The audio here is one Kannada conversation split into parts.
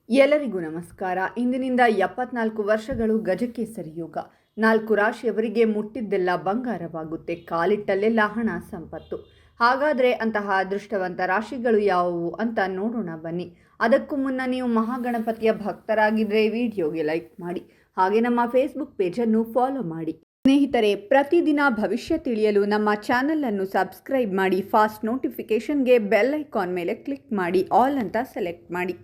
ಎಲ್ಲರಿಗೂ ನಮಸ್ಕಾರ. ಇಂದಿನಿಂದ 74 ವರ್ಷಗಳು ಗಜಕ್ಕೆ ಸರಿಯೋಗ. 4 ರಾಶಿಯವರಿಗೆ ಮುಟ್ಟಿದ್ದೆಲ್ಲ ಬಂಗಾರವಾಗುತ್ತೆ, ಕಾಲಿಟ್ಟಲ್ಲೆಲ್ಲ ಹಣ ಸಂಪತ್ತು. ಹಾಗಾದರೆ ಅಂತಹ ಅದೃಷ್ಟವಂತ ರಾಶಿಗಳು ಯಾವುವು ಅಂತ ನೋಡೋಣ ಬನ್ನಿ. ಅದಕ್ಕೂ ಮುನ್ನ ನೀವು ಮಹಾಗಣಪತಿಯ ಭಕ್ತರಾಗಿದ್ದರೆ ವಿಡಿಯೋಗೆ ಲೈಕ್ ಮಾಡಿ, ಹಾಗೆ ನಮ್ಮ ಫೇಸ್ಬುಕ್ ಪೇಜನ್ನು ಫಾಲೋ ಮಾಡಿ. ಸ್ನೇಹಿತರೆ, ಪ್ರತಿದಿನ ಭವಿಷ್ಯ ತಿಳಿಯಲು ನಮ್ಮ ಚಾನಲನ್ನು ಸಬ್ಸ್ಕ್ರೈಬ್ ಮಾಡಿ, ಫಾಸ್ಟ್ ನೋಟಿಫಿಕೇಷನ್ಗೆ ಬೆಲ್ ಐಕಾನ್ ಮೇಲೆ ಕ್ಲಿಕ್ ಮಾಡಿ, ಆಲ್ ಅಂತ ಸೆಲೆಕ್ಟ್ ಮಾಡಿ.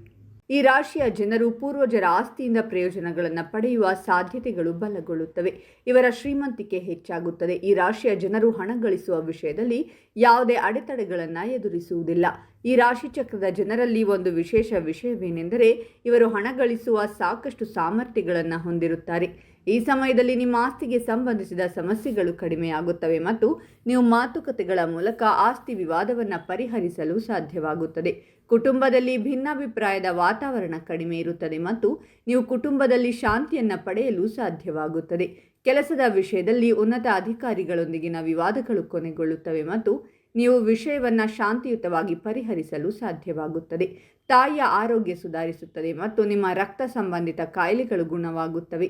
ಈ ರಾಶಿಯ ಜನರು ಪೂರ್ವಜರ ಆಸ್ತಿಯಿಂದ ಪ್ರಯೋಜನಗಳನ್ನು ಪಡೆಯುವ ಸಾಧ್ಯತೆಗಳು ಬಲಗೊಳ್ಳುತ್ತವೆ. ಇವರ ಶ್ರೀಮಂತಿಕೆ ಹೆಚ್ಚಾಗುತ್ತದೆ. ಈ ರಾಶಿಯ ಜನರು ಹಣ ಗಳಿಸುವ ವಿಷಯದಲ್ಲಿ ಯಾವುದೇ ಅಡೆತಡೆಗಳನ್ನು ಎದುರಿಸುವುದಿಲ್ಲ. ಈ ರಾಶಿ ಚಕ್ರದ ಜನರಲ್ಲಿ ಒಂದು ವಿಶೇಷ ವಿಷಯವೇನೆಂದರೆ ಇವರು ಹಣ ಗಳಿಸುವ ಸಾಕಷ್ಟು ಸಾಮರ್ಥ್ಯಗಳನ್ನು ಹೊಂದಿರುತ್ತಾರೆ. ಈ ಸಮಯದಲ್ಲಿ ನಿಮ್ಮ ಆಸ್ತಿಗೆ ಸಂಬಂಧಿಸಿದ ಸಮಸ್ಯೆಗಳು ಕಡಿಮೆಯಾಗುತ್ತವೆ ಮತ್ತು ನೀವು ಮಾತುಕತೆಗಳ ಮೂಲಕ ಆಸ್ತಿ ವಿವಾದವನ್ನು ಪರಿಹರಿಸಲು ಸಾಧ್ಯವಾಗುತ್ತದೆ. ಕುಟುಂಬದಲ್ಲಿ ಭಿನ್ನಾಭಿಪ್ರಾಯದ ವಾತಾವರಣ ಕಡಿಮೆ ಇರುತ್ತದೆ ಮತ್ತು ನೀವು ಕುಟುಂಬದಲ್ಲಿ ಶಾಂತಿಯನ್ನು ಪಡೆಯಲು ಸಾಧ್ಯವಾಗುತ್ತದೆ. ಕೆಲಸದ ವಿಷಯದಲ್ಲಿ ಉನ್ನತ ಅಧಿಕಾರಿಗಳೊಂದಿಗಿನ ವಿವಾದಗಳು ಕೊನೆಗೊಳ್ಳುತ್ತವೆ ಮತ್ತು ನೀವು ವಿಷಯವನ್ನು ಶಾಂತಿಯುತವಾಗಿ ಪರಿಹರಿಸಲು ಸಾಧ್ಯವಾಗುತ್ತದೆ. ತಾಯಿಯ ಆರೋಗ್ಯ ಸುಧಾರಿಸುತ್ತದೆ ಮತ್ತು ನಿಮ್ಮ ರಕ್ತ ಸಂಬಂಧಿತ ಕಾಯಿಲೆಗಳು ಗುಣವಾಗುತ್ತವೆ.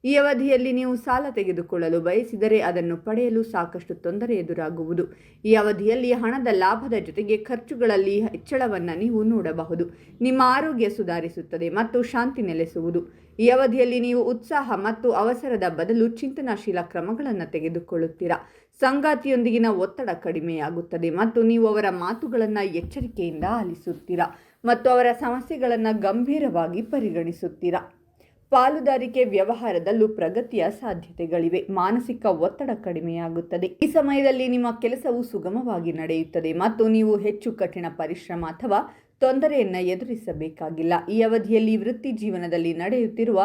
ಈ ಅವಧಿಯಲ್ಲಿ ನೀವು ಸಾಲ ತೆಗೆದುಕೊಳ್ಳಲು ಬಯಸಿದರೆ ಅದನ್ನು ಪಡೆಯಲು ಸಾಕಷ್ಟು ತೊಂದರೆ ಎದುರಾಗುವುದು. ಈ ಅವಧಿಯಲ್ಲಿ ಹಣದ ಲಾಭದ ಜೊತೆಗೆ ಖರ್ಚುಗಳಲ್ಲಿ ಹೆಚ್ಚಳವನ್ನು ನೀವು ನೋಡಬಹುದು. ನಿಮ್ಮ ಆರೋಗ್ಯ ಸುಧಾರಿಸುತ್ತದೆ ಮತ್ತು ಶಾಂತಿ ನೆಲೆಸುವುದು. ಈ ಅವಧಿಯಲ್ಲಿ ನೀವು ಉತ್ಸಾಹ ಮತ್ತು ಅವಸರದ ಬದಲು ಚಿಂತನಾಶೀಲ ಕ್ರಮಗಳನ್ನು ತೆಗೆದುಕೊಳ್ಳುತ್ತೀರಾ. ಸಂಗಾತಿಯೊಂದಿಗಿನ ಒತ್ತಡ ಕಡಿಮೆಯಾಗುತ್ತದೆ ಮತ್ತು ನೀವು ಅವರ ಮಾತುಗಳನ್ನು ಎಚ್ಚರಿಕೆಯಿಂದ ಆಲಿಸುತ್ತೀರಾ ಮತ್ತು ಅವರ ಸಮಸ್ಯೆಗಳನ್ನು ಗಂಭೀರವಾಗಿ ಪರಿಗಣಿಸುತ್ತೀರಾ. ಪಾಲುದಾರಿಕೆ ವ್ಯವಹಾರದಲ್ಲೂ ಪ್ರಗತಿಯ ಸಾಧ್ಯತೆಗಳಿವೆ. ಮಾನಸಿಕ ಒತ್ತಡ ಕಡಿಮೆಯಾಗುತ್ತದೆ. ಈ ಸಮಯದಲ್ಲಿ ನಿಮ್ಮ ಕೆಲಸವು ಸುಗಮವಾಗಿ ನಡೆಯುತ್ತದೆ ಮತ್ತು ನೀವು ಹೆಚ್ಚು ಕಠಿಣ ಪರಿಶ್ರಮ ಅಥವಾ ತೊಂದರೆಯನ್ನು ಎದುರಿಸಬೇಕಾಗಿಲ್ಲ. ಈ ಅವಧಿಯಲ್ಲಿ ವೃತ್ತಿ ಜೀವನದಲ್ಲಿ ನಡೆಯುತ್ತಿರುವ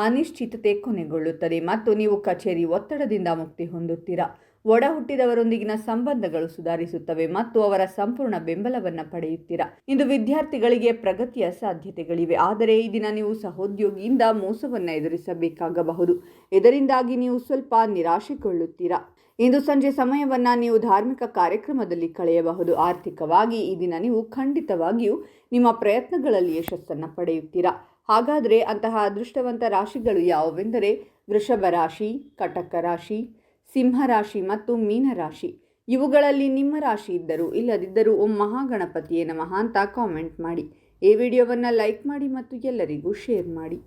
ಅನಿಶ್ಚಿತತೆ ಕೊನೆಗೊಳ್ಳುತ್ತದೆ ಮತ್ತು ನೀವು ಕಚೇರಿ ಒತ್ತಡದಿಂದ ಮುಕ್ತಿ ಹೊಂದುತ್ತೀರಾ. ಒಡ ಹುಟ್ಟಿದವರೊಂದಿಗಿನ ಸಂಬಂಧಗಳು ಸುಧಾರಿಸುತ್ತವೆ ಮತ್ತು ಅವರ ಸಂಪೂರ್ಣ ಬೆಂಬಲವನ್ನು ಪಡೆಯುತ್ತೀರಾ. ಇಂದು ವಿದ್ಯಾರ್ಥಿಗಳಿಗೆ ಪ್ರಗತಿಯ ಸಾಧ್ಯತೆಗಳಿವೆ, ಆದರೆ ಈ ದಿನ ನೀವು ಸಹೋದ್ಯೋಗಿಯಿಂದ ಮೋಸವನ್ನು ಎದುರಿಸಬೇಕಾಗಬಹುದು. ಇದರಿಂದಾಗಿ ನೀವು ಸ್ವಲ್ಪ ನಿರಾಶೆಗೊಳ್ಳುತ್ತೀರಾ. ಇಂದು ಸಂಜೆ ಸಮಯವನ್ನು ನೀವು ಧಾರ್ಮಿಕ ಕಾರ್ಯಕ್ರಮದಲ್ಲಿ ಕಳೆಯಬಹುದು. ಆರ್ಥಿಕವಾಗಿ ಈ ದಿನ ನೀವು ಖಂಡಿತವಾಗಿಯೂ ನಿಮ್ಮ ಪ್ರಯತ್ನಗಳಲ್ಲಿ ಯಶಸ್ಸನ್ನು ಪಡೆಯುತ್ತೀರಾ. ಹಾಗಾದರೆ ಅಂತಹ ಅದೃಷ್ಟವಂತ ರಾಶಿಗಳು ಯಾವುವೆಂದರೆ ವೃಷಭ ರಾಶಿ, ಕಟಕ ರಾಶಿ, ಸಿಂಹ ರಾಶಿ ಮತ್ತು ಮೀನ ರಾಶಿ. ಇವುಗಳಲ್ಲಿ ನಿಮ್ಮ ರಾಶಿ ಇದ್ದರೂ ಇಲ್ಲದಿದ್ದರೂ ಓಂ ಮಹಾಗಣಪತಿಯೇ ನಮಃ ಅಂತ ಕಾಮೆಂಟ್ ಮಾಡಿ. ಈ ವಿಡಿಯೋವನ್ನು ಲೈಕ್ ಮಾಡಿ ಮತ್ತು ಎಲ್ಲರಿಗೂ ಶೇರ್ ಮಾಡಿ.